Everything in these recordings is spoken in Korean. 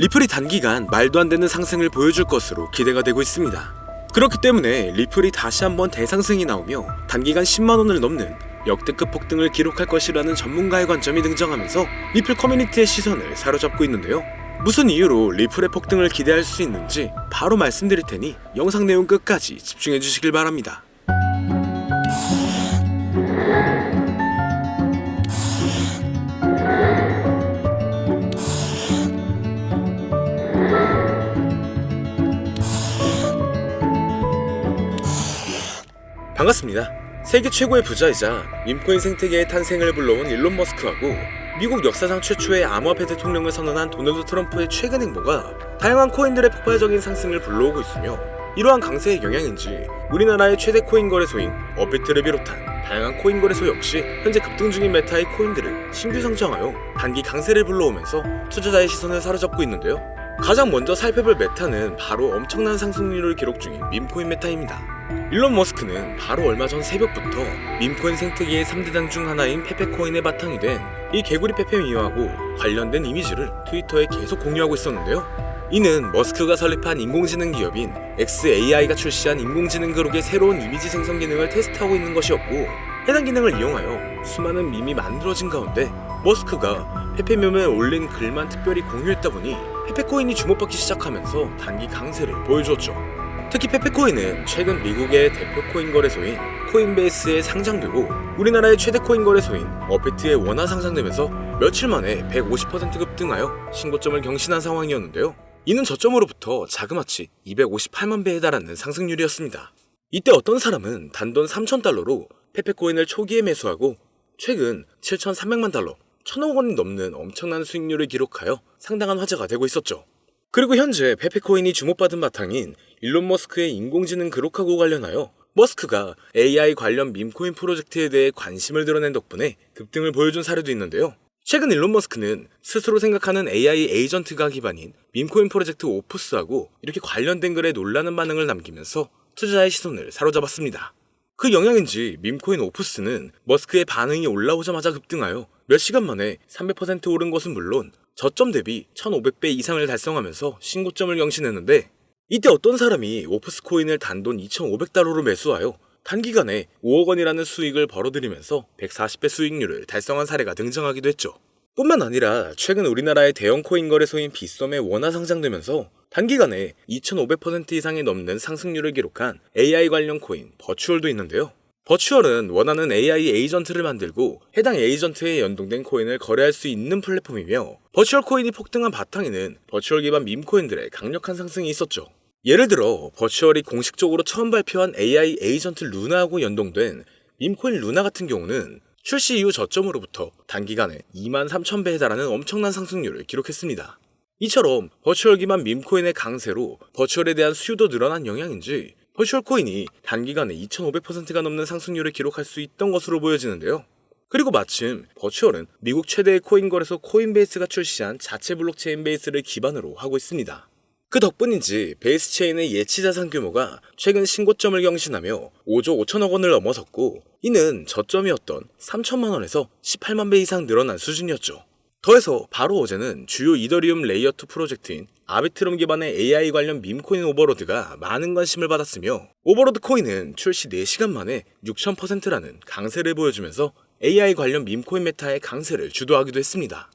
리플이 단기간 말도 안 되는 상승을 보여줄 것으로 기대가 되고 있습니다. 그렇기 때문에 리플이 다시 한번 대상승이 나오며 단기간 10만원을 넘는 역대급 폭등을 기록할 것이라는 전문가의 관점이 등장하면서 리플 커뮤니티의 시선을 사로잡고 있는데요. 무슨 이유로 리플의 폭등을 기대할 수 있는지 바로 말씀드릴 테니 영상 내용 끝까지 집중해 주시길 바랍니다. 반갑습니다. 세계 최고의 부자이자 밈코인 생태계의 탄생을 불러온 일론 머스크하고 미국 역사상 최초의 암호화폐 대통령을 선언한 도널드 트럼프의 최근 행보가 다양한 코인들의 폭발적인 상승을 불러오고 있으며, 이러한 강세의 영향인지 우리나라의 최대 코인 거래소인 업비트를 비롯한 다양한 코인 거래소 역시 현재 급등 중인 메타의 코인들을 신규 상장하여 단기 강세를 불러오면서 투자자의 시선을 사로잡고 있는데요. 가장 먼저 살펴볼 메타는 바로 엄청난 상승률을 기록 중인 밈코인 메타입니다. 일론 머스크는 바로 얼마 전 새벽부터 밈코인 생태계의 3대장 중 하나인 페페코인의 바탕이 된 이 개구리 페페미와하고 관련된 이미지를 트위터에 계속 공유하고 있었는데요. 이는 머스크가 설립한 인공지능 기업인 xAI가 출시한 인공지능 그룹의 새로운 이미지 생성 기능을 테스트하고 있는 것이었고, 해당 기능을 이용하여 수많은 밈이 만들어진 가운데 머스크가 페페밈에 올린 글만 특별히 공유했다 보니 페페코인이 주목받기 시작하면서 단기 강세를 보여주었죠. 특히 페페코인은 최근 미국의 대표 코인 거래소인 코인베이스에 상장되고 우리나라의 최대 코인 거래소인 업비트에 원화 상장되면서 며칠 만에 150% 급등하여 신고점을 경신한 상황이었는데요. 이는 저점으로부터 자그마치 258만 배에 달하는 상승률이었습니다. 이때 어떤 사람은 단돈 3,000달러로 페페코인을 초기에 매수하고 최근 7,300만 달러, 1,000억 원이 넘는 엄청난 수익률을 기록하여 상당한 화제가 되고 있었죠. 그리고 현재 페페코인이 주목받은 바탕인 일론 머스크의 인공지능 그룹하고 관련하여 머스크가 AI 관련 밈코인 프로젝트에 대해 관심을 드러낸 덕분에 급등을 보여준 사례도 있는데요. 최근 일론 머스크는 스스로 생각하는 AI 에이전트가 기반인 밈코인 프로젝트 오프스하고 이렇게 관련된 글에 놀라는 반응을 남기면서 투자자의 시선을 사로잡았습니다. 그 영향인지 밈코인 오프스는 머스크의 반응이 올라오자마자 급등하여 몇 시간 만에 300% 오른 것은 물론 저점 대비 1500배 이상을 달성하면서 신고점을 경신했는데, 이때 어떤 사람이 오프스 코인을 단돈 2500달러로 매수하여 단기간에 5억 원이라는 수익을 벌어들이면서 140배 수익률을 달성한 사례가 등장하기도 했죠. 뿐만 아니라 최근 우리나라의 대형 코인 거래소인 빗썸에 원화 상장되면서 단기간에 2500% 이상이 넘는 상승률을 기록한 AI 관련 코인 버추얼도 있는데요. 버추얼은 원하는 AI 에이전트를 만들고 해당 에이전트에 연동된 코인을 거래할 수 있는 플랫폼이며, 버추얼 코인이 폭등한 바탕에는 버추얼 기반 밈코인들의 강력한 상승이 있었죠. 예를 들어 버추얼이 공식적으로 처음 발표한 AI 에이전트 루나하고 연동된 밈코인 루나 같은 경우는 출시 이후 저점으로부터 단기간에 23,000배에 달하는 엄청난 상승률을 기록했습니다. 이처럼 버추얼 기반 밈코인의 강세로 버추얼에 대한 수요도 늘어난 영향인지 버추얼 코인이 단기간에 2500%가 넘는 상승률을 기록할 수 있던 것으로 보여지는데요. 그리고 마침 버추얼은 미국 최대의 코인 거래소 코인베이스가 출시한 자체 블록체인 베이스를 기반으로 하고 있습니다. 그 덕분인지 베이스 체인의 예치 자산 규모가 최근 신고점을 경신하며 5조 5천억 원을 넘어섰고, 이는 저점이었던 3천만 원에서 18만 배 이상 늘어난 수준이었죠. 더해서 바로 어제는 주요 이더리움 레이어2 프로젝트인 아비트럼 기반의 AI 관련 밈코인 오버로드가 많은 관심을 받았으며, 오버로드 코인은 출시 4시간 만에 6000%라는 강세를 보여주면서 AI 관련 밈코인 메타의 강세를 주도하기도 했습니다.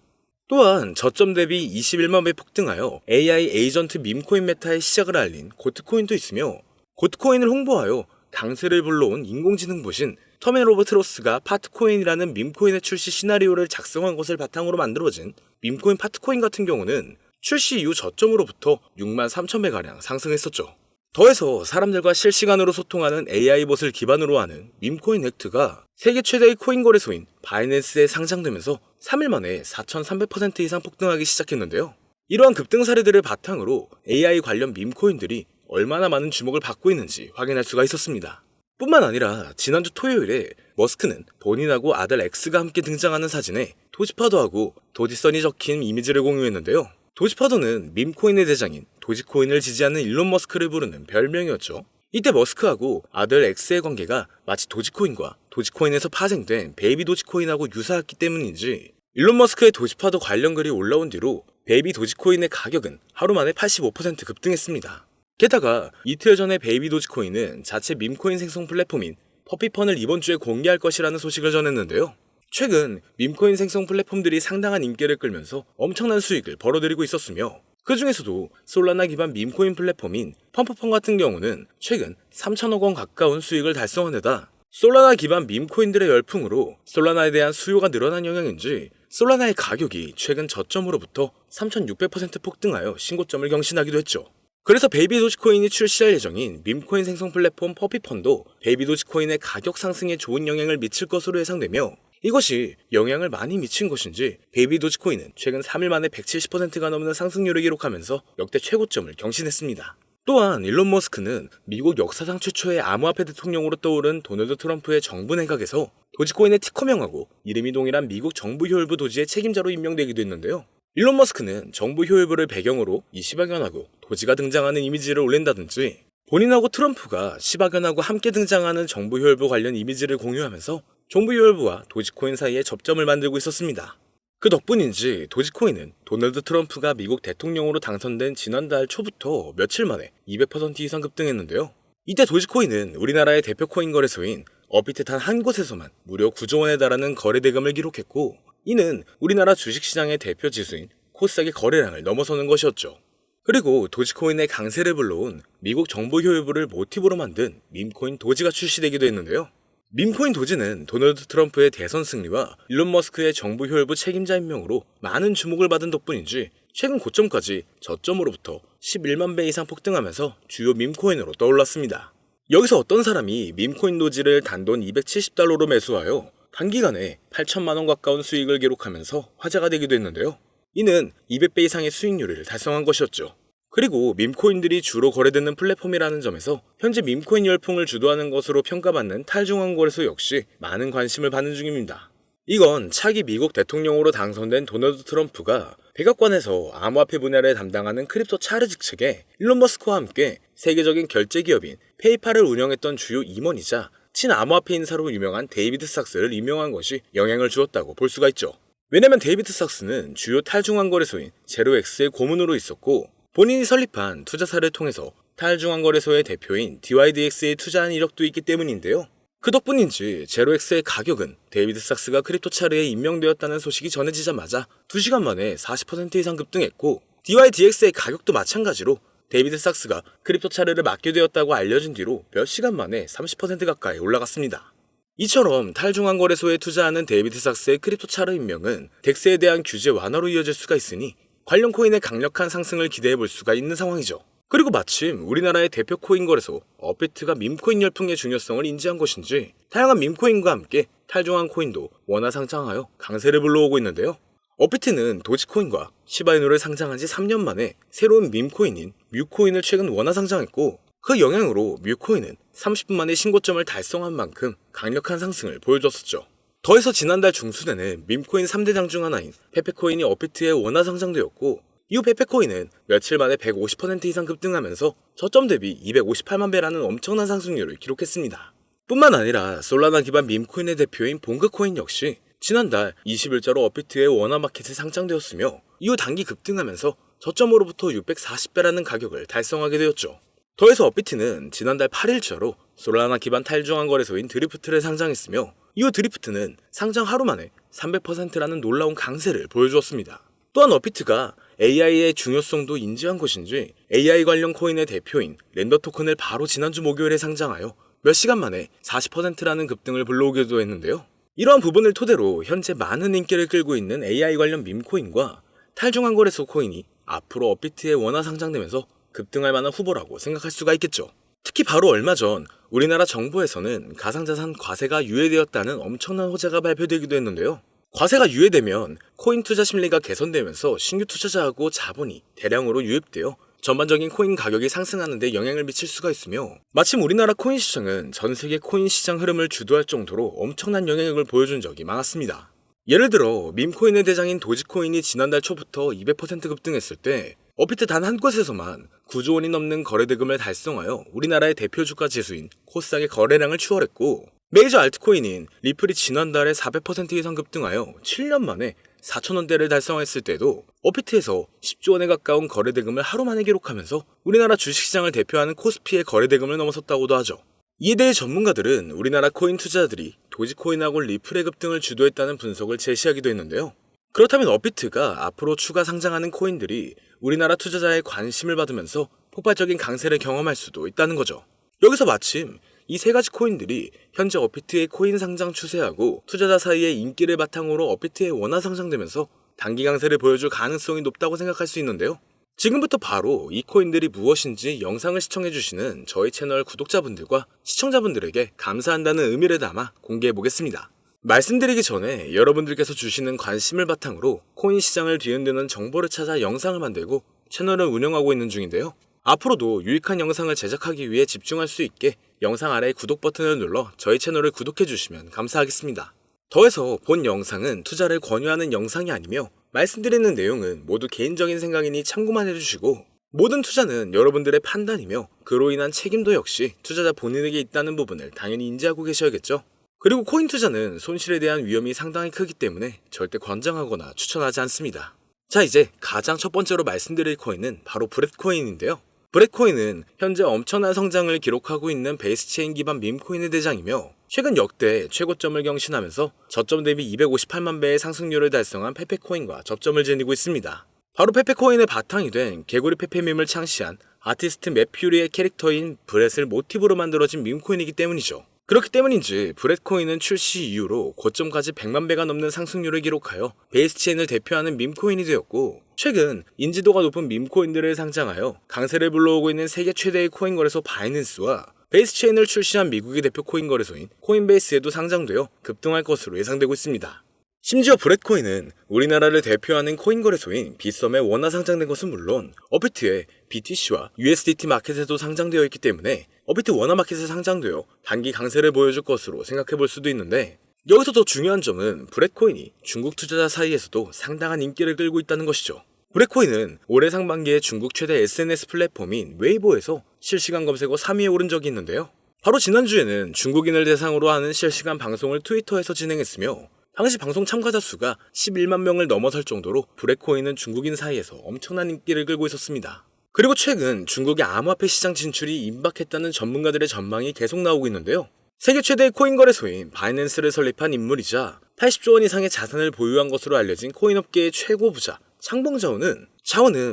또한 저점 대비 21만 배 폭등하여 AI 에이전트 밈코인 메타의 시작을 알린 고트코인도 있으며, 고트코인을 홍보하여 강세를 불러온 인공지능 보신 터멘 오브 트로스가 파트코인이라는 밈코인의 출시 시나리오를 작성한 것을 바탕으로 만들어진 밈코인 파트코인 같은 경우는 출시 이후 저점으로부터 63,000배가량 상승했었죠. 더해서 사람들과 실시간으로 소통하는 AI봇을 기반으로 하는 밈코인 액트가 세계 최대의 코인 거래소인 바이낸스에 상장되면서 3일 만에 4300% 이상 폭등하기 시작했는데요. 이러한 급등 사례들을 바탕으로 AI 관련 밈코인들이 얼마나 많은 주목을 받고 있는지 확인할 수가 있었습니다. 뿐만 아니라 지난주 토요일에 머스크는 본인하고 아들 엑스가 함께 등장하는 사진에 도지파도하고 도지선이 적힌 이미지를 공유했는데요. 도지파도는 밈코인의 대장인 도지코인을 지지하는 일론 머스크를 부르는 별명이었죠. 이때 머스크하고 아들 엑스의 관계가 마치 도지코인과 도지코인에서 파생된 베이비 도지코인하고 유사했기 때문인지 일론 머스크의 도지파도 관련 글이 올라온 뒤로 베이비 도지코인의 가격은 하루 만에 85% 급등했습니다. 게다가 이틀 전에 베이비 도지코인은 자체 밈코인 생성 플랫폼인 퍼피펀을 이번 주에 공개할 것이라는 소식을 전했는데요. 최근 밈코인 생성 플랫폼들이 상당한 인기를 끌면서 엄청난 수익을 벌어들이고 있었으며 그 중에서도 솔라나 기반 밈코인 플랫폼인 펌프펀 같은 경우는 최근 3천억 원 가까운 수익을 달성한 데다 솔라나 기반 밈코인들의 열풍으로 솔라나에 대한 수요가 늘어난 영향인지 솔라나의 가격이 최근 저점으로부터 3600% 폭등하여 신고점을 경신하기도 했죠. 그래서 베이비 도지코인이 출시할 예정인 밈코인 생성 플랫폼 퍼피펀도 베이비 도지코인의 가격 상승에 좋은 영향을 미칠 것으로 예상되며 이것이 영향을 많이 미친 것인지 베이비 도지코인은 최근 3일 만에 170%가 넘는 상승률을 기록하면서 역대 최고점을 경신했습니다. 또한 일론 머스크는 미국 역사상 최초의 암호화폐 대통령으로 떠오른 도널드 트럼프의 정부 내각에서 도지코인의 티커명하고 이름이 동일한 미국 정부 효율부 도지의 책임자로 임명되기도 했는데요. 일론 머스크는 정부 효율부를 배경으로 이 시바견하고 도지가 등장하는 이미지를 올린다든지 본인하고 트럼프가 시바견하고 함께 등장하는 정부 효율부 관련 이미지를 공유하면서 정부 효율부와 도지코인 사이에 접점을 만들고 있었습니다. 그 덕분인지 도지코인은 도널드 트럼프가 미국 대통령으로 당선된 지난달 초부터 며칠 만에 200% 이상 급등했는데요. 이때 도지코인은 우리나라의 대표 코인 거래소인 업비트 단 한 곳에서만 무려 9조 원에 달하는 거래 대금을 기록했고 이는 우리나라 주식시장의 대표 지수인 코스닥의 거래량을 넘어서는 것이었죠. 그리고 도지코인의 강세를 불러온 미국 정부 효율부를 모티브로 만든 밈코인 도지가 출시되기도 했는데요. 밈코인 도지는 도널드 트럼프의 대선 승리와 일론 머스크의 정부 효율부 책임자 임명으로 많은 주목을 받은 덕분인지 최근 고점까지 저점으로부터 11만 배 이상 폭등하면서 주요 밈코인으로 떠올랐습니다. 여기서 어떤 사람이 밈코인 도지를 단돈 270달러로 매수하여 단기간에 8천만 원 가까운 수익을 기록하면서 화제가 되기도 했는데요. 이는 200배 이상의 수익률을 달성한 것이었죠. 그리고 밈코인들이 주로 거래되는 플랫폼이라는 점에서 현재 밈코인 열풍을 주도하는 것으로 평가받는 탈중앙 거래소 역시 많은 관심을 받는 중입니다. 이건 차기 미국 대통령으로 당선된 도널드 트럼프가 백악관에서 암호화폐 분야를 담당하는 크립토 차르직 측에 일론 머스크와 함께 세계적인 결제 기업인 페이팔을 운영했던 주요 임원이자 친암호화폐 인사로 유명한 데이비드 삭스를 임명한 것이 영향을 주었다고 볼 수가 있죠. 왜냐면 데이비드 삭스는 주요 탈중앙 거래소인 제로엑스의 고문으로 있었고 본인이 설립한 투자사를 통해서 탈중앙 거래소의 대표인 DYDX에 투자한 이력도 있기 때문인데요. 그 덕분인지 제로엑스의 가격은 데이비드 삭스가 크립토차르에 임명되었다는 소식이 전해지자마자 2시간 만에 40% 이상 급등했고 DYDX의 가격도 마찬가지로 데이비드 삭스가 크립토차르를 맡게 되었다고 알려진 뒤로 몇 시간 만에 30% 가까이 올라갔습니다. 이처럼 탈중앙 거래소에 투자하는 데이비드 삭스의 크립토차르 임명은 덱스에 대한 규제 완화로 이어질 수가 있으니 관련 코인의 강력한 상승을 기대해 볼 수가 있는 상황이죠. 그리고 마침 우리나라의 대표 코인 거래소 업비트가 밈코인 열풍의 중요성을 인지한 것인지 다양한 밈코인과 함께 탈중앙 코인도 원화 상장하여 강세를 불러오고 있는데요. 업비트는 도지코인과 시바이누를 상장한 지 3년 만에 새로운 밈코인인 뮤코인을 최근 원화 상장했고 그 영향으로 뮤코인은 30분 만에 신고점을 달성한 만큼 강력한 상승을 보여줬었죠. 더해서 지난달 중순에는 밈코인 3대장 중 하나인 페페코인이 업비트에 원화 상장되었고 이후 페페코인은 며칠 만에 150% 이상 급등하면서 저점 대비 258만 배라는 엄청난 상승률을 기록했습니다. 뿐만 아니라 솔라나 기반 밈코인의 대표인 봉그코인 역시 지난달 20일자로 업비트의 원화 마켓에 상장되었으며 이후 단기 급등하면서 저점으로부터 640배라는 가격을 달성하게 되었죠. 더해서 업비트는 지난달 8일자로 솔라나 기반 탈중앙 거래소인 드리프트를 상장했으며 이후 드리프트는 상장 하루 만에 300%라는 놀라운 강세를 보여주었습니다. 또한 업비트가 AI의 중요성도 인지한 것인지 AI 관련 코인의 대표인 렌더 토큰을 바로 지난주 목요일에 상장하여 몇 시간 만에 40%라는 급등을 불러오기도 했는데요. 이러한 부분을 토대로 현재 많은 인기를 끌고 있는 AI 관련 밈코인과 탈중앙 거래소 코인이 앞으로 업비트에 원화 상장되면서 급등할 만한 후보라고 생각할 수가 있겠죠. 특히 바로 얼마 전 우리나라 정부에서는 가상자산 과세가 유예되었다는 엄청난 호재가 발표되기도 했는데요. 과세가 유예되면 코인 투자 심리가 개선되면서 신규 투자자하고 자본이 대량으로 유입되어 전반적인 코인 가격이 상승하는 데 영향을 미칠 수가 있으며 마침 우리나라 코인 시장은 전 세계 코인 시장 흐름을 주도할 정도로 엄청난 영향력을 보여준 적이 많았습니다. 예를 들어 밈코인의 대장인 도지코인이 지난달 초부터 200% 급등했을 때 업비트 단 한 곳에서만 9조 원이 넘는 거래대금을 달성하여 우리나라의 대표 주가 지수인 코스닥의 거래량을 추월했고 메이저 알트코인인 리플이 지난달에 400% 이상 급등하여 7년 만에 4,000원대를 달성했을 때도 업비트에서 10조 원에 가까운 거래대금을 하루 만에 기록하면서 우리나라 주식시장을 대표하는 코스피의 거래대금을 넘어섰다고도 하죠. 이에 대해 전문가들은 우리나라 코인 투자자들이 도지코인하고 리플의 급 등을 주도했다는 분석을 제시하기도 했는데요. 그렇다면 업비트가 앞으로 추가 상장하는 코인들이 우리나라 투자자의 관심을 받으면서 폭발적인 강세를 경험할 수도 있다는 거죠. 여기서 마침 이 세 가지 코인들이 현재 업비트의 코인 상장 추세하고 투자자 사이의 인기를 바탕으로 업비트에 원화 상장되면서 단기 강세를 보여줄 가능성이 높다고 생각할 수 있는데요. 지금부터 바로 이 코인들이 무엇인지 영상을 시청해주시는 저희 채널 구독자분들과 시청자분들에게 감사한다는 의미를 담아 공개해보겠습니다. 말씀드리기 전에 여러분들께서 주시는 관심을 바탕으로 코인 시장을 뒤흔드는 정보를 찾아 영상을 만들고 채널을 운영하고 있는 중인데요. 앞으로도 유익한 영상을 제작하기 위해 집중할 수 있게 영상 아래 구독 버튼을 눌러 저희 채널을 구독해주시면 감사하겠습니다. 더해서 본 영상은 투자를 권유하는 영상이 아니며 말씀드리는 내용은 모두 개인적인 생각이니 참고만 해주시고 모든 투자는 여러분들의 판단이며 그로 인한 책임도 역시 투자자 본인에게 있다는 부분을 당연히 인지하고 계셔야겠죠. 그리고 코인 투자는 손실에 대한 위험이 상당히 크기 때문에 절대 권장하거나 추천하지 않습니다. 자, 이제 가장 첫 번째로 말씀드릴 코인은 바로 브렛코인인데요. 브렛코인은 현재 엄청난 성장을 기록하고 있는 베이스체인 기반 밈코인의 대장이며 최근 역대 최고점을 경신하면서 저점 대비 258만 배의 상승률을 달성한 페페코인과 접점을 지니고 있습니다. 바로 페페코인의 바탕이 된 개구리 페페밈을 창시한 아티스트 맷퓨리의 캐릭터인 브렛을 모티브로 만들어진 밈코인이기 때문이죠. 그렇기 때문인지 브렛코인은 출시 이후로 고점까지 100만 배가 넘는 상승률을 기록하여 베이스체인을 대표하는 밈코인이 되었고 최근 인지도가 높은 밈코인들을 상장하여 강세를 불러오고 있는 세계 최대의 코인 거래소 바이낸스와 베이스체인을 출시한 미국의 대표 코인 거래소인 코인베이스에도 상장되어 급등할 것으로 예상되고 있습니다. 심지어 브렛코인은 우리나라를 대표하는 코인 거래소인 빗썸에 원화 상장된 것은 물론 업비트의 BTC와 USDT 마켓에도 상장되어 있기 때문에 업비트 원화 마켓에 상장되어 단기 강세를 보여줄 것으로 생각해 볼 수도 있는데 여기서 더 중요한 점은 브렛코인이 중국 투자자 사이에서도 상당한 인기를 끌고 있다는 것이죠. 브렛코인은 올해 상반기에 중국 최대 SNS 플랫폼인 웨이보에서 실시간 검색어 3위에 오른 적이 있는데요. 바로 지난주에는 중국인을 대상으로 하는 실시간 방송을 트위터에서 진행했으며 당시 방송 참가자 수가 11만 명을 넘어설 정도로 브렛코인은 중국인 사이에서 엄청난 인기를 끌고 있었습니다. 그리고 최근 중국의 암호화폐 시장 진출이 임박했다는 전문가들의 전망이 계속 나오고 있는데요. 세계 최대의 코인 거래소인 바이낸스를 설립한 인물이자 80조 원 이상의 자산을 보유한 것으로 알려진 코인업계의 최고 부자 창봉자오는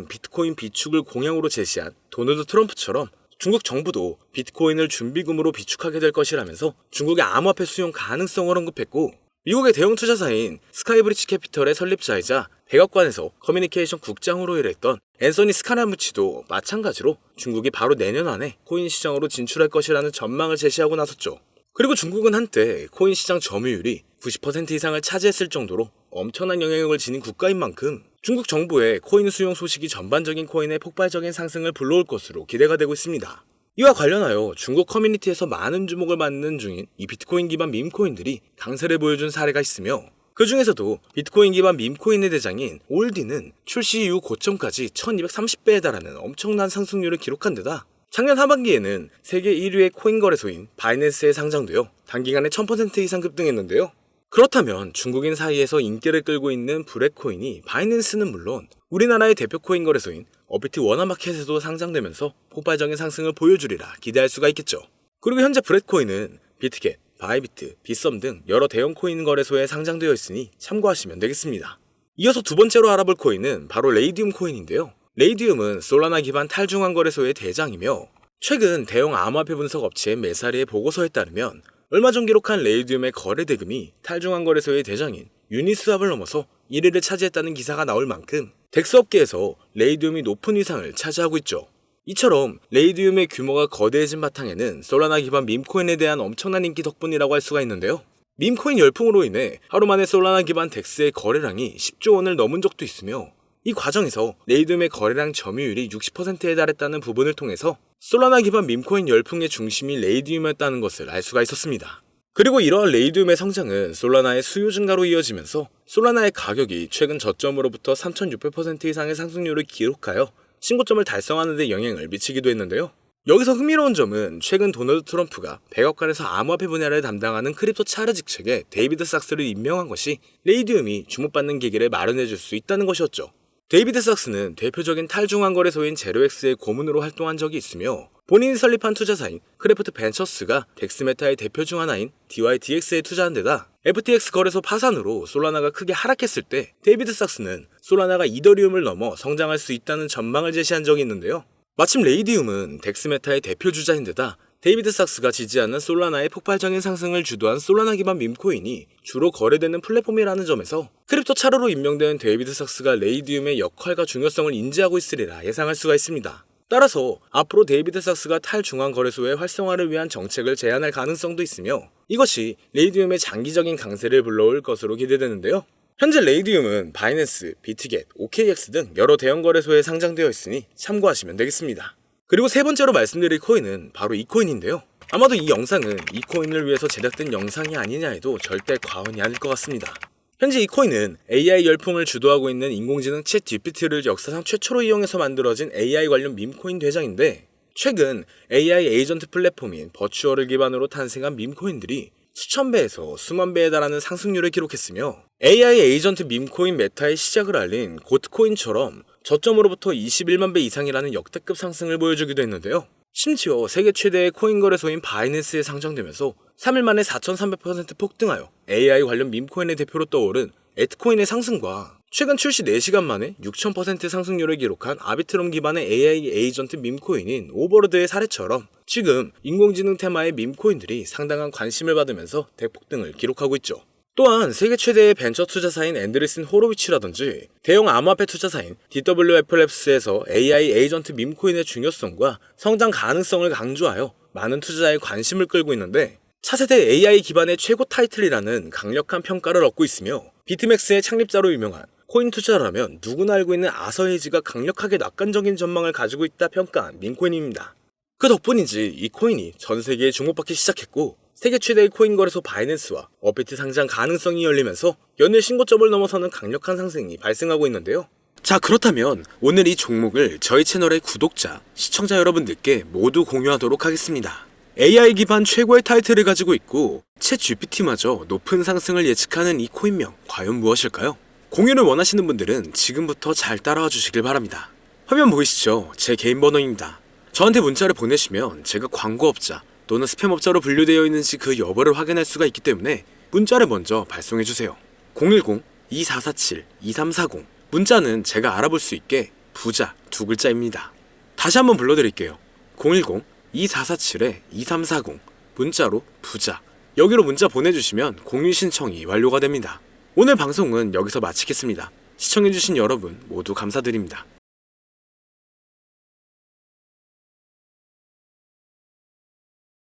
비트코인 비축을 공약으로 제시한 도널드 트럼프처럼 중국 정부도 비트코인을 준비금으로 비축하게 될 것이라면서 중국의 암호화폐 수용 가능성을 언급했고 미국의 대형 투자사인 스카이브리지 캐피털의 설립자이자 백악관에서 커뮤니케이션 국장으로 일했던 앤서니 스카라무치도 마찬가지로 중국이 바로 내년 안에 코인 시장으로 진출할 것이라는 전망을 제시하고 나섰죠. 그리고 중국은 한때 코인 시장 점유율이 90% 이상을 차지했을 정도로 엄청난 영향력을 지닌 국가인 만큼 중국 정부의 코인 수용 소식이 전반적인 코인의 폭발적인 상승을 불러올 것으로 기대가 되고 있습니다. 이와 관련하여 중국 커뮤니티에서 많은 주목을 받는 중인 이 비트코인 기반 밈코인들이 강세를 보여준 사례가 있으며 그 중에서도 비트코인 기반 밈코인의 대장인 올디는 출시 이후 고점까지 1230배에 달하는 엄청난 상승률을 기록한 데다 작년 하반기에는 세계 1위의 코인 거래소인 바이낸스에 상장되어 단기간에 1000% 이상 급등했는데요. 그렇다면 중국인 사이에서 인기를 끌고 있는 브렛코인이 바이낸스는 물론 우리나라의 대표 코인 거래소인 업비트 원화마켓에도 상장되면서 폭발적인 상승을 보여주리라 기대할 수가 있겠죠. 그리고 현재 브렛코인은 비트겟, 바이비트, 빗썸 등 여러 대형 코인 거래소에 상장되어 있으니 참고하시면 되겠습니다. 이어서 두 번째로 알아볼 코인은 바로 레이디움 코인인데요. 레이디움은 솔라나 기반 탈중앙 거래소의 대장이며 최근 대형 암호화폐 분석 업체 메사리의 보고서에 따르면 얼마 전 기록한 레이디움의 거래 대금이 탈중앙 거래소의 대장인 유니스왑을 넘어서 1위를 차지했다는 기사가 나올 만큼 덱스 업계에서 레이디움이 높은 위상을 차지하고 있죠. 이처럼 레이디움의 규모가 거대해진 바탕에는 솔라나 기반 밈코인에 대한 엄청난 인기 덕분이라고 할 수가 있는데요. 밈코인 열풍으로 인해 하루 만에 솔라나 기반 덱스의 거래량이 10조 원을 넘은 적도 있으며 이 과정에서 레이디움의 거래량 점유율이 60%에 달했다는 부분을 통해서 솔라나 기반 밈코인 열풍의 중심이 레이디움이었다는 것을 알 수가 있었습니다. 그리고 이러한 레이디움의 성장은 솔라나의 수요 증가로 이어지면서 솔라나의 가격이 최근 저점으로부터 3600% 이상의 상승률을 기록하여 신고점을 달성하는 데 영향을 미치기도 했는데요. 여기서 흥미로운 점은 최근 도널드 트럼프가 백악관에서 암호화폐 분야를 담당하는 크립토 차르 직책에 데이비드 삭스를 임명한 것이 레이디움이 주목받는 계기를 마련해줄 수 있다는 것이었죠. 데이비드 삭스는 대표적인 탈중앙 거래소인 제로엑스의 고문으로 활동한 적이 있으며 본인이 설립한 투자사인 크래프트 벤처스가 덱스메타의 대표 중 하나인 DYDX에 투자한 데다 FTX 거래소 파산으로 솔라나가 크게 하락했을 때 데이비드 삭스는 솔라나가 이더리움을 넘어 성장할 수 있다는 전망을 제시한 적이 있는데요. 마침 레이디움은 덱스메타의 대표 주자인데다 데이비드 삭스가 지지하는 솔라나의 폭발적인 상승을 주도한 솔라나 기반 밈코인이 주로 거래되는 플랫폼이라는 점에서 크립토 차르로 임명된 데이비드 삭스가 레이디움의 역할과 중요성을 인지하고 있으리라 예상할 수가 있습니다. 따라서 앞으로 데이비드 삭스가 탈중앙 거래소의 활성화를 위한 정책을 제안할 가능성도 있으며 이것이 레이디움의 장기적인 강세를 불러올 것으로 기대되는데요. 현재 레이디움은 바이낸스, 비트겟, OKX 등 여러 대형 거래소에 상장되어 있으니 참고하시면 되겠습니다. 그리고 세 번째로 말씀드릴 코인은 바로 이 코인인데요. 아마도 이 영상은 이 코인을 위해서 제작된 영상이 아니냐 해도 절대 과언이 아닐 것 같습니다. 현재 이 코인은 AI 열풍을 주도하고 있는 인공지능 챗 GPT를 역사상 최초로 이용해서 만들어진 AI 관련 밈코인 대장인데 최근 AI 에이전트 플랫폼인 버추얼을 기반으로 탄생한 밈코인들이 수천 배에서 수만 배에 달하는 상승률을 기록했으며 AI 에이전트 밈코인 메타의 시작을 알린 고트코인처럼 저점으로부터 21만 배 이상이라는 역대급 상승을 보여주기도 했는데요. 심지어 세계 최대의 코인 거래소인 바이낸스에 상장되면서 3일 만에 4,300% 폭등하여 AI 관련 밈코인의 대표로 떠오른 에트코인의 상승과 최근 출시 4시간 만에 6,000% 상승률을 기록한 아비트럼 기반의 AI 에이전트 밈코인인 오버로드의 사례처럼 지금 인공지능 테마의 밈코인들이 상당한 관심을 받으면서 대폭등을 기록하고 있죠. 또한 세계 최대의 벤처 투자사인 앤드리슨 호로위치라든지 대형 암호화폐 투자사인 DWFLabs에서 AI 에이전트 밈코인의 중요성과 성장 가능성을 강조하여 많은 투자자의 관심을 끌고 있는데 차세대 AI 기반의 최고 타이틀이라는 강력한 평가를 얻고 있으며 비트맥스의 창립자로 유명한 코인 투자라면 누구나 알고 있는 아서헤이지가 강력하게 낙관적인 전망을 가지고 있다 평가한 밈코인입니다. 그 덕분인지 이 코인이 전 세계에 주목받기 시작했고 세계 최대의 코인 거래소 바이낸스와 업비트 상장 가능성이 열리면서 연일 신고점을 넘어서는 강력한 상승이 발생하고 있는데요. 자, 그렇다면 오늘 이 종목을 저희 채널의 구독자, 시청자 여러분들께 모두 공유하도록 하겠습니다. AI 기반 최고의 타이틀을 가지고 있고 챗 GPT마저 높은 상승을 예측하는 이 코인명 과연 무엇일까요? 공유를 원하시는 분들은 지금부터 잘 따라와 주시길 바랍니다. 화면 보이시죠? 제 개인 번호입니다. 저한테 문자를 보내시면 제가 광고업자 또는 스팸업자로 분류되어 있는지 그 여부를 확인할 수가 있기 때문에 문자를 먼저 발송해주세요. 010-2447-2340 문자는 제가 알아볼 수 있게 부자 2글자입니다. 다시 한번 불러드릴게요. 010-2447-2340 문자로 부자 여기로 문자 보내주시면 공유 신청이 완료가 됩니다. 오늘 방송은 여기서 마치겠습니다. 시청해주신 여러분 모두 감사드립니다.